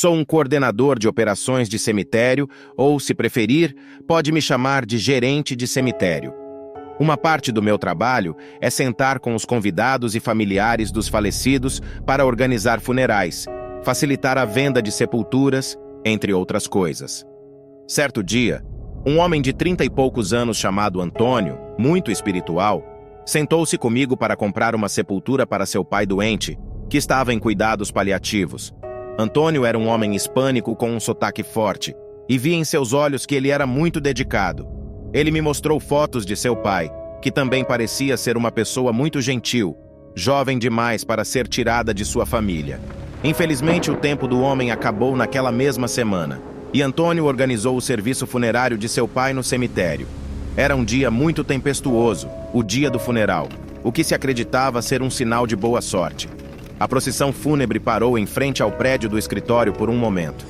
Sou um coordenador de operações de cemitério ou, se preferir, pode me chamar de gerente de cemitério. Uma parte do meu trabalho é sentar com os convidados e familiares dos falecidos para organizar funerais, facilitar a venda de sepulturas, entre outras coisas. Certo dia, um homem de 30 e poucos anos chamado Antônio, muito espiritual, sentou-se comigo para comprar uma sepultura para seu pai doente, que estava em cuidados paliativos. Antônio era um homem hispânico com um sotaque forte, e vi em seus olhos que ele era muito dedicado. Ele me mostrou fotos de seu pai, que também parecia ser uma pessoa muito gentil, jovem demais para ser tirada de sua família. Infelizmente, o tempo do homem acabou naquela mesma semana, e Antônio organizou o serviço funerário de seu pai no cemitério. Era um dia muito tempestuoso, o dia do funeral, o que se acreditava ser um sinal de boa sorte. A procissão fúnebre parou em frente ao prédio do escritório por um momento.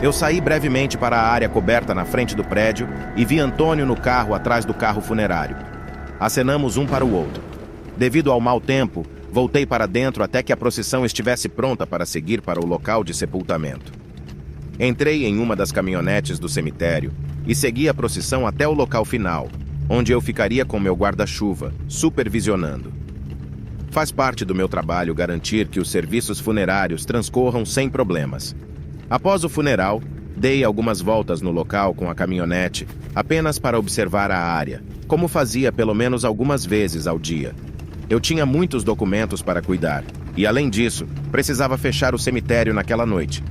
Eu saí brevemente para a área coberta na frente do prédio e vi Antônio no carro atrás do carro funerário. Acenamos um para o outro. Devido ao mau tempo, voltei para dentro até que a procissão estivesse pronta para seguir para o local de sepultamento. Entrei em uma das caminhonetes do cemitério e segui a procissão até o local final, onde eu ficaria com meu guarda-chuva, supervisionando. Faz parte do meu trabalho garantir que os serviços funerários transcorram sem problemas. Após o funeral, dei algumas voltas no local com a caminhonete, apenas para observar a área, como fazia pelo menos algumas vezes ao dia. Eu tinha muitos documentos para cuidar, e além disso, precisava fechar o cemitério naquela noite.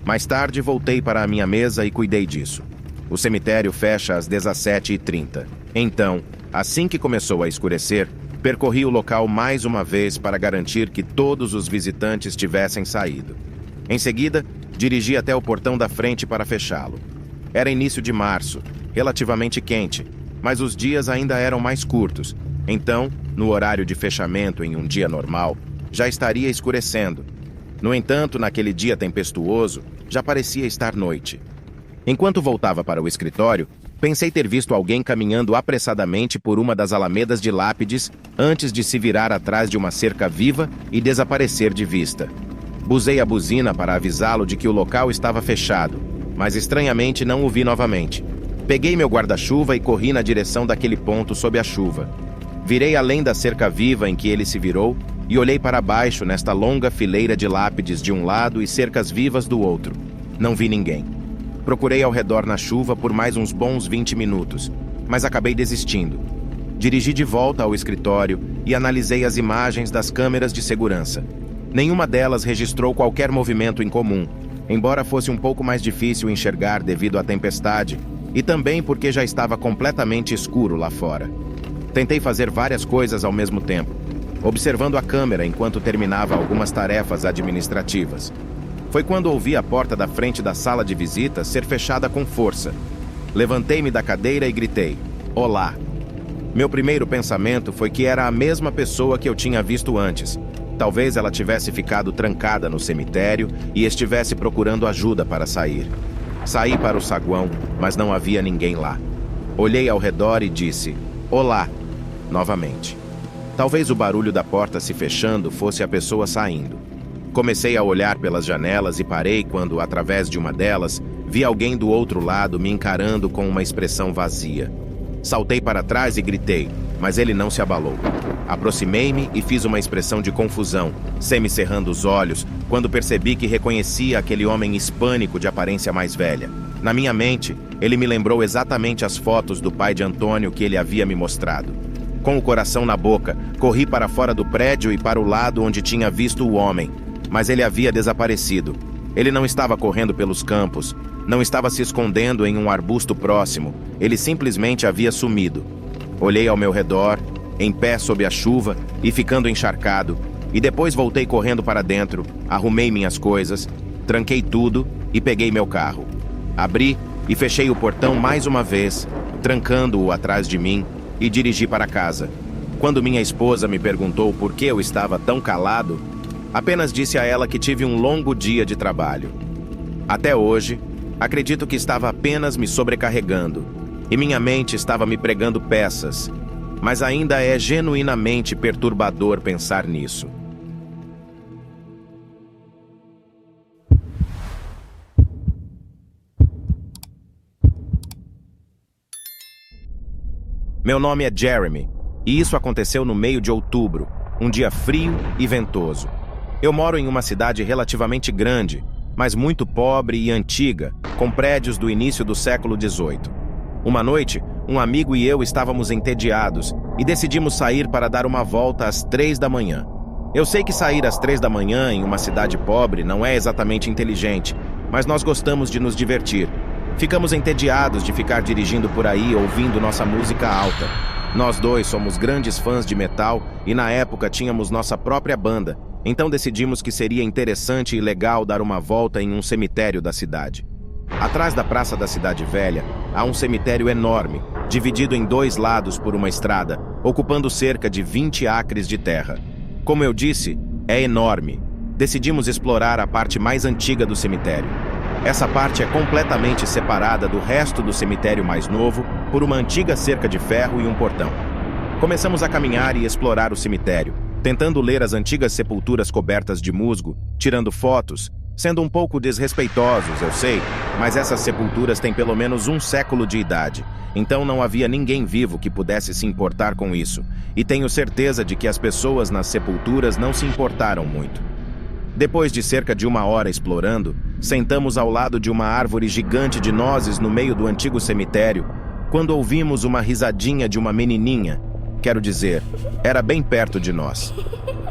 Mais tarde, voltei para a minha mesa e cuidei disso. O cemitério fecha às 17h30. Então, assim que começou a escurecer, percorri o local mais uma vez para garantir que todos os visitantes tivessem saído. Em seguida, dirigi até o portão da frente para fechá-lo. Era início de março, relativamente quente, mas os dias ainda eram mais curtos. Então, no horário de fechamento em um dia normal, já estaria escurecendo. No entanto, naquele dia tempestuoso, já parecia estar noite. Enquanto voltava para o escritório, pensei ter visto alguém caminhando apressadamente por uma das alamedas de lápides antes de se virar atrás de uma cerca viva e desaparecer de vista. Buzei a buzina para avisá-lo de que o local estava fechado, mas estranhamente não o vi novamente. Peguei meu guarda-chuva e corri na direção daquele ponto sob a chuva. Virei além da cerca viva em que ele se virou e olhei para baixo nesta longa fileira de lápides de um lado e cercas vivas do outro. Não vi ninguém. Procurei ao redor na chuva por mais uns bons 20 minutos, mas acabei desistindo. Dirigi de volta ao escritório e analisei as imagens das câmeras de segurança. Nenhuma delas registrou qualquer movimento incomum, embora fosse um pouco mais difícil enxergar devido à tempestade e também porque já estava completamente escuro lá fora. Tentei fazer várias coisas ao mesmo tempo, observando a câmera enquanto terminava algumas tarefas administrativas. Foi quando ouvi a porta da frente da sala de visitas ser fechada com força. Levantei-me da cadeira e gritei: "Olá!". Meu primeiro pensamento foi que era a mesma pessoa que eu tinha visto antes. Talvez ela tivesse ficado trancada no cemitério e estivesse procurando ajuda para sair. Saí para o saguão, mas não havia ninguém lá. Olhei ao redor e disse: "Olá!", novamente. Talvez o barulho da porta se fechando fosse a pessoa saindo. Comecei a olhar pelas janelas e parei quando, através de uma delas, vi alguém do outro lado me encarando com uma expressão vazia. Saltei para trás e gritei, mas ele não se abalou. Aproximei-me e fiz uma expressão de confusão, semicerrando os olhos, quando percebi que reconhecia aquele homem hispânico de aparência mais velha. Na minha mente, ele me lembrou exatamente as fotos do pai de Antônio que ele havia me mostrado. Com o coração na boca, corri para fora do prédio e para o lado onde tinha visto o homem, mas ele havia desaparecido. Ele não estava correndo pelos campos, não estava se escondendo em um arbusto próximo, ele simplesmente havia sumido. Olhei ao meu redor, em pé sob a chuva e ficando encharcado, e depois voltei correndo para dentro, arrumei minhas coisas, tranquei tudo e peguei meu carro. Abri e fechei o portão mais uma vez, trancando-o atrás de mim, e dirigi para casa. Quando minha esposa me perguntou por que eu estava tão calado, apenas disse a ela que tive um longo dia de trabalho. Até hoje, acredito que estava apenas me sobrecarregando, e minha mente estava me pregando peças, mas ainda é genuinamente perturbador pensar nisso. Meu nome é Jeremy, e isso aconteceu no meio de outubro, um dia frio e ventoso. Eu moro em uma cidade relativamente grande, mas muito pobre e antiga, com prédios do início do século XVIII. Uma noite, um amigo e eu estávamos entediados e decidimos sair para dar uma volta às 3 da manhã. Eu sei que sair às 3 da manhã em uma cidade pobre não é exatamente inteligente, mas nós gostamos de nos divertir. Ficamos entediados de ficar dirigindo por aí ouvindo nossa música alta. Nós dois somos grandes fãs de metal e na época tínhamos nossa própria banda, então decidimos que seria interessante e legal dar uma volta em um cemitério da cidade. Atrás da Praça da Cidade Velha, há um cemitério enorme, dividido em 2 lados por uma estrada, ocupando cerca de 20 acres de terra. Como eu disse, é enorme. Decidimos explorar a parte mais antiga do cemitério. Essa parte é completamente separada do resto do cemitério mais novo por uma antiga cerca de ferro e um portão. Começamos a caminhar e explorar o cemitério, tentando ler as antigas sepulturas cobertas de musgo, tirando fotos, sendo um pouco desrespeitosos, eu sei, mas essas sepulturas têm pelo menos 1 século de idade, então não havia ninguém vivo que pudesse se importar com isso, e tenho certeza de que as pessoas nas sepulturas não se importaram muito. Depois de cerca de 1 hora explorando, sentamos ao lado de uma árvore gigante de nozes no meio do antigo cemitério, quando ouvimos uma risadinha de uma menininha. Quero dizer, era bem perto de nós.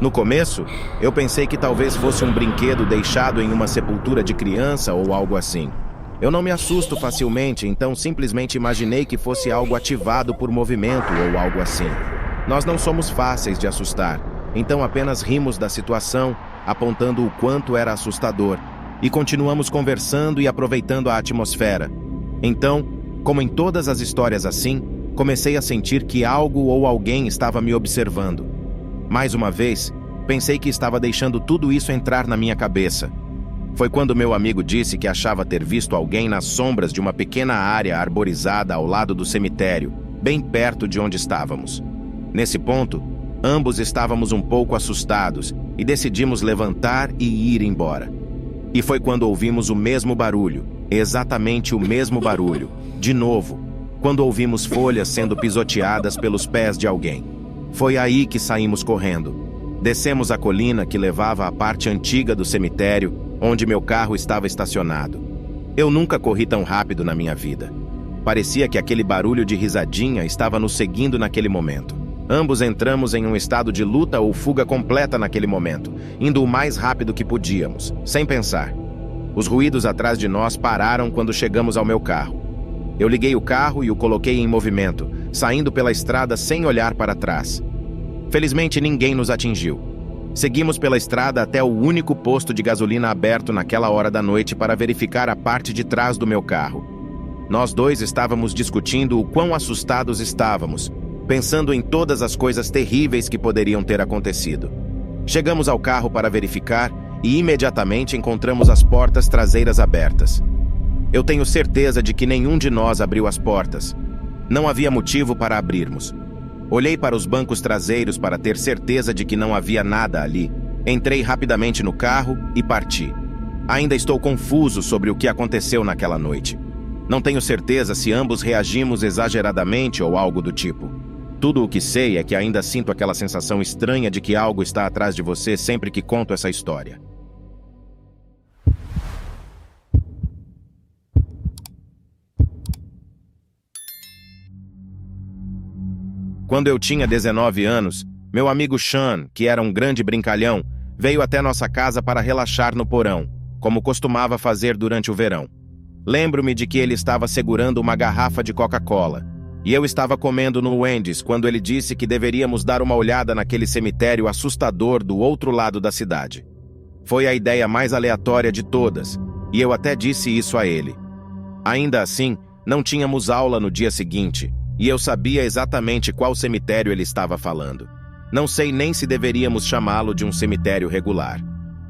No começo, eu pensei que talvez fosse um brinquedo deixado em uma sepultura de criança ou algo assim. Eu não me assusto facilmente, então simplesmente imaginei que fosse algo ativado por movimento ou algo assim. Nós não somos fáceis de assustar, então apenas rimos da situação, apontando o quanto era assustador, e continuamos conversando e aproveitando a atmosfera. Então, como em todas as histórias assim, comecei a sentir que algo ou alguém estava me observando. Mais uma vez, pensei que estava deixando tudo isso entrar na minha cabeça. Foi quando meu amigo disse que achava ter visto alguém nas sombras de uma pequena área arborizada ao lado do cemitério, bem perto de onde estávamos. Nesse ponto, ambos estávamos um pouco assustados e decidimos levantar e ir embora. E foi quando ouvimos o mesmo barulho, exatamente o mesmo barulho, de novo, quando ouvimos folhas sendo pisoteadas pelos pés de alguém. Foi aí que saímos correndo. Descemos a colina que levava à parte antiga do cemitério, onde meu carro estava estacionado. Eu nunca corri tão rápido na minha vida. Parecia que aquele barulho de risadinha estava nos seguindo naquele momento. Ambos entramos em um estado de luta ou fuga completa naquele momento, indo o mais rápido que podíamos, sem pensar. Os ruídos atrás de nós pararam quando chegamos ao meu carro. Eu liguei o carro e o coloquei em movimento, saindo pela estrada sem olhar para trás. Felizmente ninguém nos atingiu. Seguimos pela estrada até o único posto de gasolina aberto naquela hora da noite para verificar a parte de trás do meu carro. Nós dois estávamos discutindo o quão assustados estávamos, pensando em todas as coisas terríveis que poderiam ter acontecido. Chegamos ao carro para verificar e imediatamente encontramos as portas traseiras abertas. Eu tenho certeza de que nenhum de nós abriu as portas. Não havia motivo para abrirmos. Olhei para os bancos traseiros para ter certeza de que não havia nada ali. Entrei rapidamente no carro e parti. Ainda estou confuso sobre o que aconteceu naquela noite. Não tenho certeza se ambos reagimos exageradamente ou algo do tipo. Tudo o que sei é que ainda sinto aquela sensação estranha de que algo está atrás de você sempre que conto essa história. Quando eu tinha 19 anos, meu amigo Sean, que era um grande brincalhão, veio até nossa casa para relaxar no porão, como costumava fazer durante o verão. Lembro-me de que ele estava segurando uma garrafa de Coca-Cola, e eu estava comendo no Wendy's quando ele disse que deveríamos dar uma olhada naquele cemitério assustador do outro lado da cidade. Foi a ideia mais aleatória de todas, e eu até disse isso a ele. Ainda assim, não tínhamos aula no dia seguinte, e eu sabia exatamente qual cemitério ele estava falando. Não sei nem se deveríamos chamá-lo de um cemitério regular.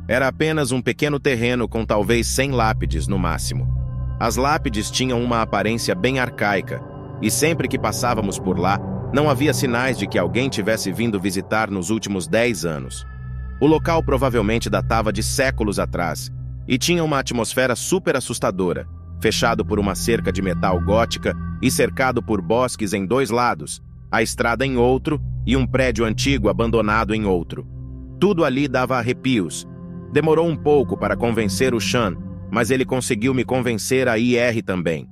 Era apenas um pequeno terreno com talvez 100 lápides no máximo. As lápides tinham uma aparência bem arcaica, e sempre que passávamos por lá, não havia sinais de que alguém tivesse vindo visitar nos últimos 10 anos. O local provavelmente datava de séculos atrás, e tinha uma atmosfera super assustadora, fechado por uma cerca de metal gótica e cercado por bosques em 2 lados, a estrada em outro e um prédio antigo abandonado em outro. Tudo ali dava arrepios. Demorou um pouco para convencer o Sean, mas ele conseguiu me convencer a ir também.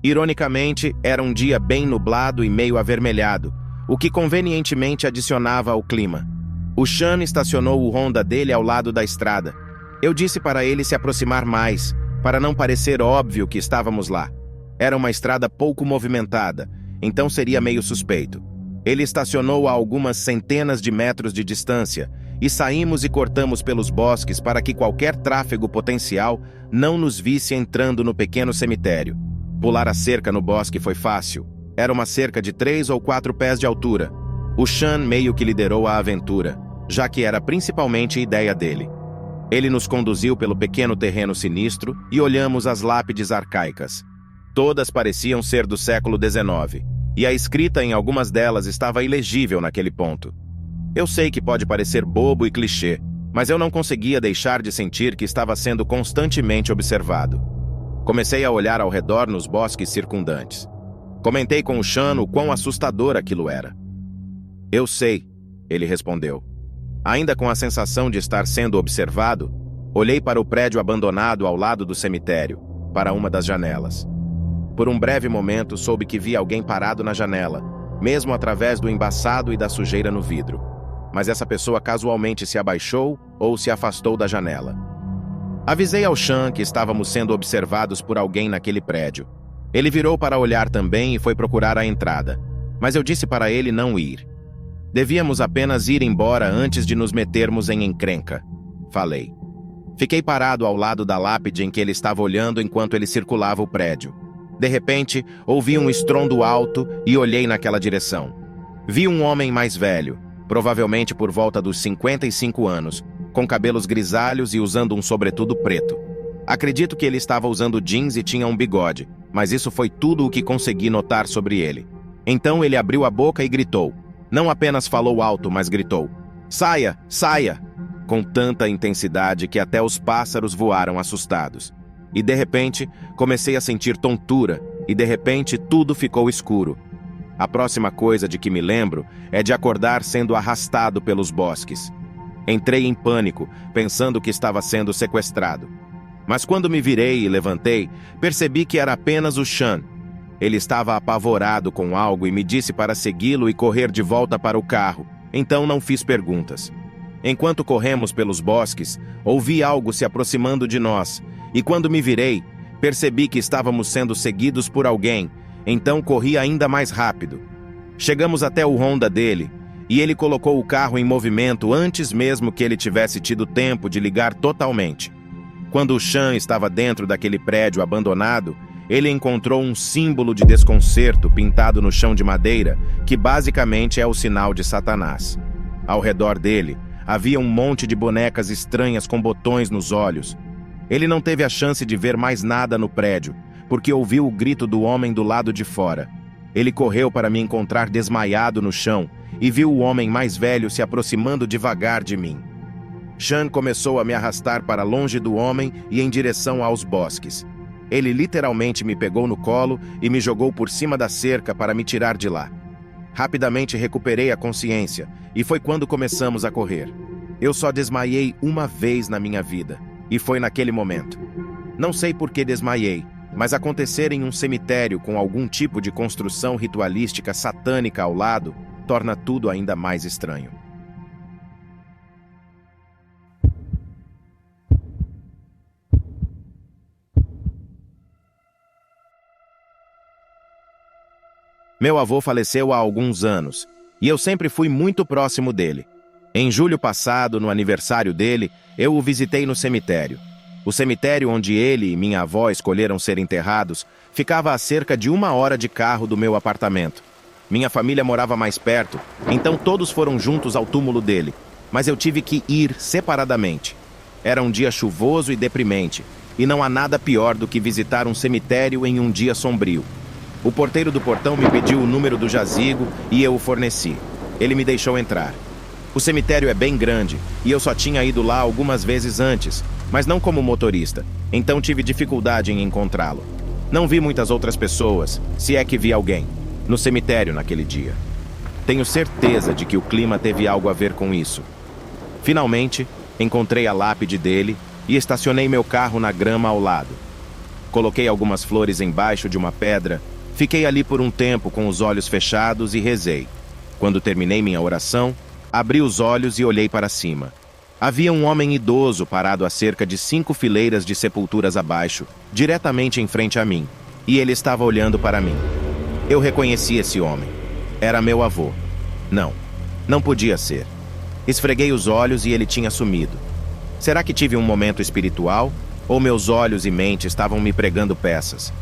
Ironicamente, era um dia bem nublado e meio avermelhado, o que convenientemente adicionava ao clima. O Sean estacionou o Honda dele ao lado da estrada. Eu disse para ele se aproximar mais, para não parecer óbvio que estávamos lá. Era uma estrada pouco movimentada, então seria meio suspeito. Ele estacionou a algumas centenas de metros de distância e saímos e cortamos pelos bosques para que qualquer tráfego potencial não nos visse entrando no pequeno cemitério. Pular a cerca no bosque foi fácil. Era uma cerca de 3 ou 4 pés de altura. O Sean meio que liderou a aventura, já que era principalmente ideia dele. Ele nos conduziu pelo pequeno terreno sinistro e olhamos as lápides arcaicas. Todas pareciam ser do século XIX, e a escrita em algumas delas estava ilegível naquele ponto. Eu sei que pode parecer bobo e clichê, mas eu não conseguia deixar de sentir que estava sendo constantemente observado. Comecei a olhar ao redor nos bosques circundantes. Comentei com o Sean o quão assustador aquilo era. Eu sei, ele respondeu. Ainda com a sensação de estar sendo observado, olhei para o prédio abandonado ao lado do cemitério, para uma das janelas. Por um breve momento soube que via alguém parado na janela, mesmo através do embaçado e da sujeira no vidro. Mas essa pessoa casualmente se abaixou ou se afastou da janela. Avisei ao Sean que estávamos sendo observados por alguém naquele prédio. Ele virou para olhar também e foi procurar a entrada, mas eu disse para ele não ir. Devíamos apenas ir embora antes de nos metermos em encrenca, falei. Fiquei parado ao lado da lápide em que ele estava olhando enquanto ele circulava o prédio. De repente, ouvi um estrondo alto e olhei naquela direção. Vi um homem mais velho, provavelmente por volta dos 55 anos, com cabelos grisalhos e usando um sobretudo preto. Acredito que ele estava usando jeans e tinha um bigode, mas isso foi tudo o que consegui notar sobre ele. Então ele abriu a boca e gritou. Não apenas falou alto, mas gritou: "Saia! Saia!" com tanta intensidade que até os pássaros voaram assustados. E de repente, comecei a sentir tontura, e de repente tudo ficou escuro. A próxima coisa de que me lembro é de acordar sendo arrastado pelos bosques. Entrei em pânico, pensando que estava sendo sequestrado. Mas quando me virei e levantei, percebi que era apenas o Sean. Ele estava apavorado com algo e me disse para segui-lo e correr de volta para o carro, então não fiz perguntas. Enquanto corremos pelos bosques, ouvi algo se aproximando de nós, e quando me virei, percebi que estávamos sendo seguidos por alguém, então corri ainda mais rápido. Chegamos até o Honda dele, e ele colocou o carro em movimento antes mesmo que ele tivesse tido tempo de ligar totalmente. Quando o Sean estava dentro daquele prédio abandonado, ele encontrou um símbolo de desconcerto pintado no chão de madeira, que basicamente é o sinal de Satanás. Ao redor dele, havia um monte de bonecas estranhas com botões nos olhos. Ele não teve a chance de ver mais nada no prédio, porque ouviu o grito do homem do lado de fora. Ele correu para me encontrar desmaiado no chão e viu o homem mais velho se aproximando devagar de mim. Sean começou a me arrastar para longe do homem e em direção aos bosques. Ele literalmente me pegou no colo e me jogou por cima da cerca para me tirar de lá. Rapidamente recuperei a consciência e foi quando começamos a correr. Eu só desmaiei uma vez na minha vida, e foi naquele momento. Não sei por que desmaiei, mas acontecer em um cemitério com algum tipo de construção ritualística satânica ao lado torna tudo ainda mais estranho. Meu avô faleceu há alguns anos, e eu sempre fui muito próximo dele. Em julho passado, no aniversário dele, eu o visitei no cemitério. O cemitério onde ele e minha avó escolheram ser enterrados ficava a cerca de 1 hora de carro do meu apartamento. Minha família morava mais perto, então todos foram juntos ao túmulo dele, mas eu tive que ir separadamente. Era um dia chuvoso e deprimente, e não há nada pior do que visitar um cemitério em um dia sombrio. O porteiro do portão me pediu o número do jazigo e eu o forneci. Ele me deixou entrar. O cemitério é bem grande e eu só tinha ido lá algumas vezes antes, mas não como motorista, então tive dificuldade em encontrá-lo. Não vi muitas outras pessoas, se é que vi alguém, no cemitério naquele dia. Tenho certeza de que o clima teve algo a ver com isso. Finalmente, encontrei a lápide dele e estacionei meu carro na grama ao lado. Coloquei algumas flores embaixo de uma pedra, fiquei ali por um tempo com os olhos fechados e rezei. Quando terminei minha oração, abri os olhos e olhei para cima. Havia um homem idoso parado a cerca de 5 fileiras de sepulturas abaixo, diretamente em frente a mim, e ele estava olhando para mim. Eu reconheci esse homem. Era meu avô. Não podia ser. Esfreguei os olhos e ele tinha sumido. Será que tive um momento espiritual? Ou meus olhos e mente estavam me pregando peças?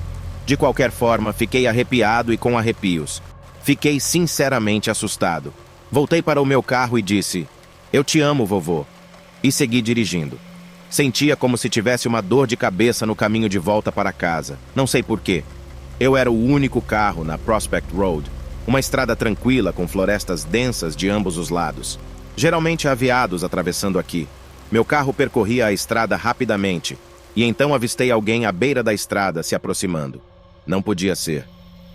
De qualquer forma, fiquei arrepiado e com arrepios. Fiquei sinceramente assustado. Voltei para o meu carro e disse: "Eu te amo, vovô." E segui dirigindo. Sentia como se tivesse uma dor de cabeça no caminho de volta para casa. Não sei porquê. Eu era o único carro na Prospect Road, uma estrada tranquila com florestas densas de ambos os lados. Geralmente há veados atravessando aqui. Meu carro percorria a estrada rapidamente, e então avistei alguém à beira da estrada se aproximando. Não podia ser.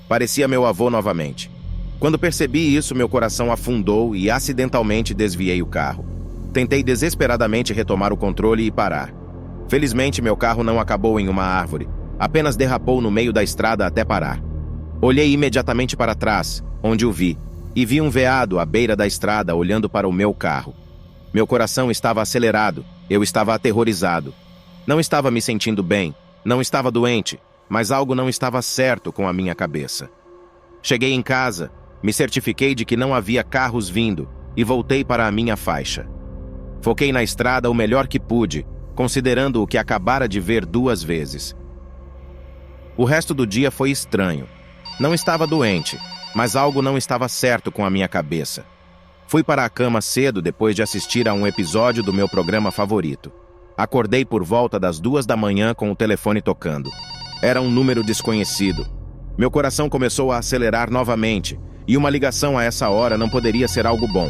Parecia meu avô novamente. Quando percebi isso, meu coração afundou e acidentalmente desviei o carro. Tentei desesperadamente retomar o controle e parar. Felizmente, meu carro não acabou em uma árvore, apenas derrapou no meio da estrada até parar. Olhei imediatamente para trás, onde o vi, e vi um veado à beira da estrada olhando para o meu carro. Meu coração estava acelerado, eu estava aterrorizado. Não estava me sentindo bem, não estava doente, mas algo não estava certo com a minha cabeça. Cheguei em casa, me certifiquei de que não havia carros vindo e voltei para a minha faixa. Foquei na estrada o melhor que pude, considerando o que acabara de ver 2 vezes. O resto do dia foi estranho. Não estava doente, mas algo não estava certo com a minha cabeça. Fui para a cama cedo depois de assistir a um episódio do meu programa favorito. Acordei por volta das 2 da manhã com o telefone tocando. Era um número desconhecido. Meu coração começou a acelerar novamente, e uma ligação a essa hora não poderia ser algo bom.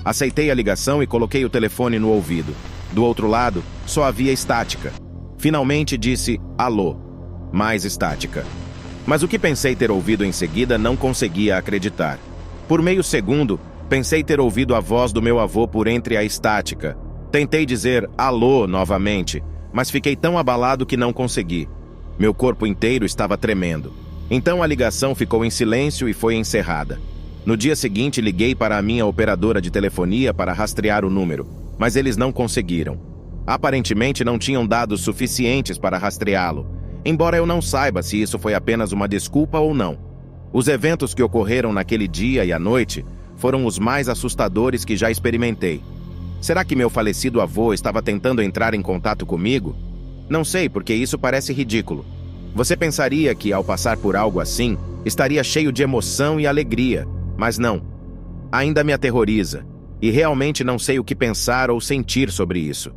Aceitei a ligação e coloquei o telefone no ouvido. Do outro lado, só havia estática. Finalmente disse alô. Mais estática. Mas o que pensei ter ouvido em seguida não conseguia acreditar. Por meio segundo, pensei ter ouvido a voz do meu avô por entre a estática. Tentei dizer alô novamente, mas fiquei tão abalado que não consegui. Meu corpo inteiro estava tremendo. Então a ligação ficou em silêncio e foi encerrada. No dia seguinte, liguei para a minha operadora de telefonia para rastrear o número, mas eles não conseguiram. Aparentemente não tinham dados suficientes para rastreá-lo, embora eu não saiba se isso foi apenas uma desculpa ou não. Os eventos que ocorreram naquele dia e à noite foram os mais assustadores que já experimentei. Será que meu falecido avô estava tentando entrar em contato comigo? Não sei, porque isso parece ridículo. Você pensaria que, ao passar por algo assim, estaria cheio de emoção e alegria, mas não. Ainda me aterroriza, e realmente não sei o que pensar ou sentir sobre isso.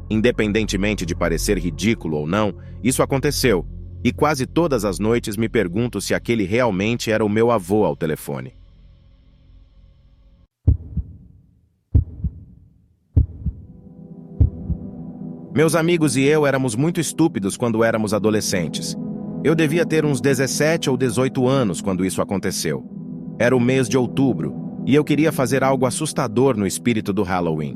Independentemente de parecer ridículo ou não, isso aconteceu, e quase todas as noites me pergunto se aquele realmente era o meu avô ao telefone. Meus amigos e eu éramos muito estúpidos quando éramos adolescentes. Eu devia ter uns 17 ou 18 anos quando isso aconteceu. Era o mês de outubro, e eu queria fazer algo assustador no espírito do Halloween.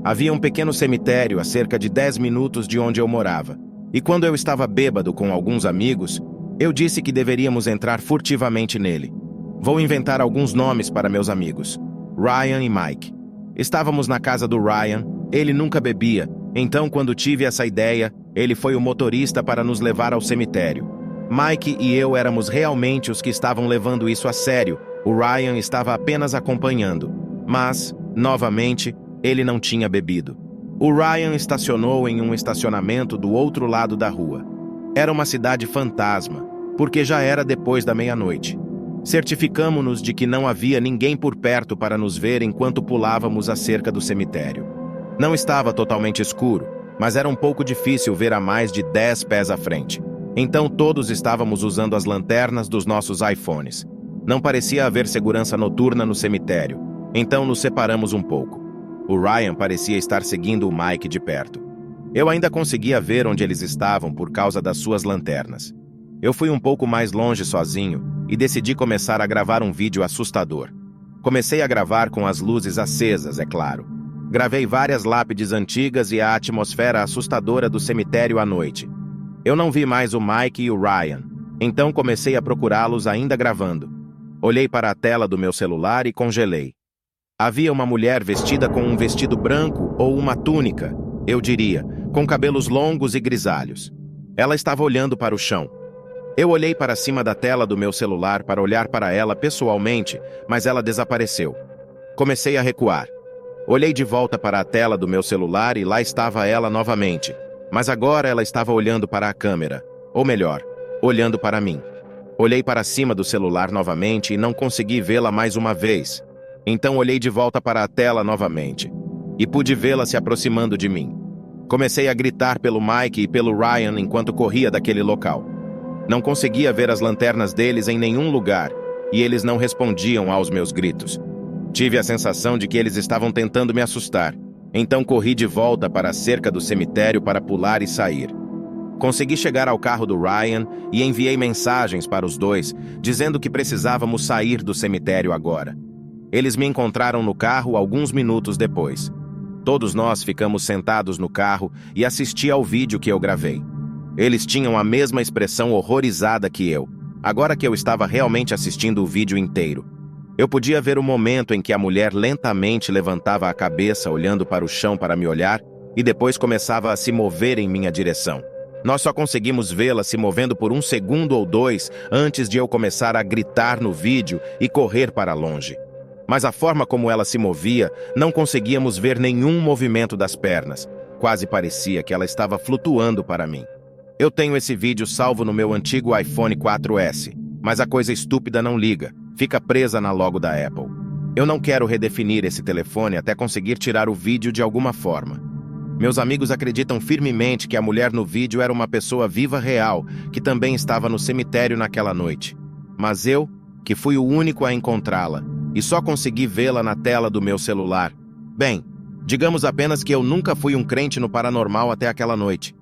Havia um pequeno cemitério a cerca de 10 minutos de onde eu morava, e quando eu estava bêbado com alguns amigos, eu disse que deveríamos entrar furtivamente nele. Vou inventar alguns nomes para meus amigos: Ryan e Mike. Estávamos na casa do Ryan, ele nunca bebia, então quando tive essa ideia, ele foi o motorista para nos levar ao cemitério. Mike e eu éramos realmente os que estavam levando isso a sério, o Ryan estava apenas acompanhando. Mas, novamente, ele não tinha bebido. O Ryan estacionou em um estacionamento do outro lado da rua. Era uma cidade fantasma, porque já era depois da meia-noite. Certificamo-nos de que não havia ninguém por perto para nos ver enquanto pulávamos a cerca do cemitério. Não estava totalmente escuro, mas era um pouco difícil ver a mais de 10 pés à frente. Então todos estávamos usando as lanternas dos nossos iPhones. Não parecia haver segurança noturna no cemitério, então nos separamos um pouco. O Ryan parecia estar seguindo o Mike de perto. Eu ainda conseguia ver onde eles estavam por causa das suas lanternas. Eu fui um pouco mais longe sozinho e decidi começar a gravar um vídeo assustador. Comecei a gravar com as luzes acesas, é claro. Gravei várias lápides antigas e a atmosfera assustadora do cemitério à noite. Eu não vi mais o Mike e o Ryan, então comecei a procurá-los ainda gravando. Olhei para a tela do meu celular e congelei. Havia uma mulher vestida com um vestido branco ou uma túnica, eu diria, com cabelos longos e grisalhos. Ela estava olhando para o chão. Eu olhei para cima da tela do meu celular para olhar para ela pessoalmente, mas ela desapareceu. Comecei a recuar. Olhei de volta para a tela do meu celular e lá estava ela novamente, mas agora ela estava olhando para a câmera, ou melhor, olhando para mim. Olhei para cima do celular novamente e não consegui vê-la mais uma vez. Então olhei de volta para a tela novamente e pude vê-la se aproximando de mim. Comecei a gritar pelo Mike e pelo Ryan enquanto corria daquele local. Não conseguia ver as lanternas deles em nenhum lugar e eles não respondiam aos meus gritos. Tive a sensação de que eles estavam tentando me assustar. Então corri de volta para a cerca do cemitério para pular e sair. Consegui chegar ao carro do Ryan e enviei mensagens para os dois, dizendo que precisávamos sair do cemitério agora. Eles me encontraram no carro alguns minutos depois. Todos nós ficamos sentados no carro e assisti ao vídeo que eu gravei. Eles tinham a mesma expressão horrorizada que eu, agora que eu estava realmente assistindo o vídeo inteiro. Eu podia ver o momento em que a mulher lentamente levantava a cabeça olhando para o chão para me olhar e depois começava a se mover em minha direção. Nós só conseguimos vê-la se movendo por 1 segundo ou 2 antes de eu começar a gritar no vídeo e correr para longe. Mas a forma como ela se movia, não conseguíamos ver nenhum movimento das pernas. Quase parecia que ela estava flutuando para mim. Eu tenho esse vídeo salvo no meu antigo iPhone 4S, mas a coisa estúpida não liga, fica presa na logo da Apple. Eu não quero redefinir esse telefone até conseguir tirar o vídeo de alguma forma. Meus amigos acreditam firmemente que a mulher no vídeo era uma pessoa viva real, que também estava no cemitério naquela noite. Mas eu, que fui o único a encontrá-la, e só consegui vê-la na tela do meu celular. Bem, digamos apenas que eu nunca fui um crente no paranormal até aquela noite.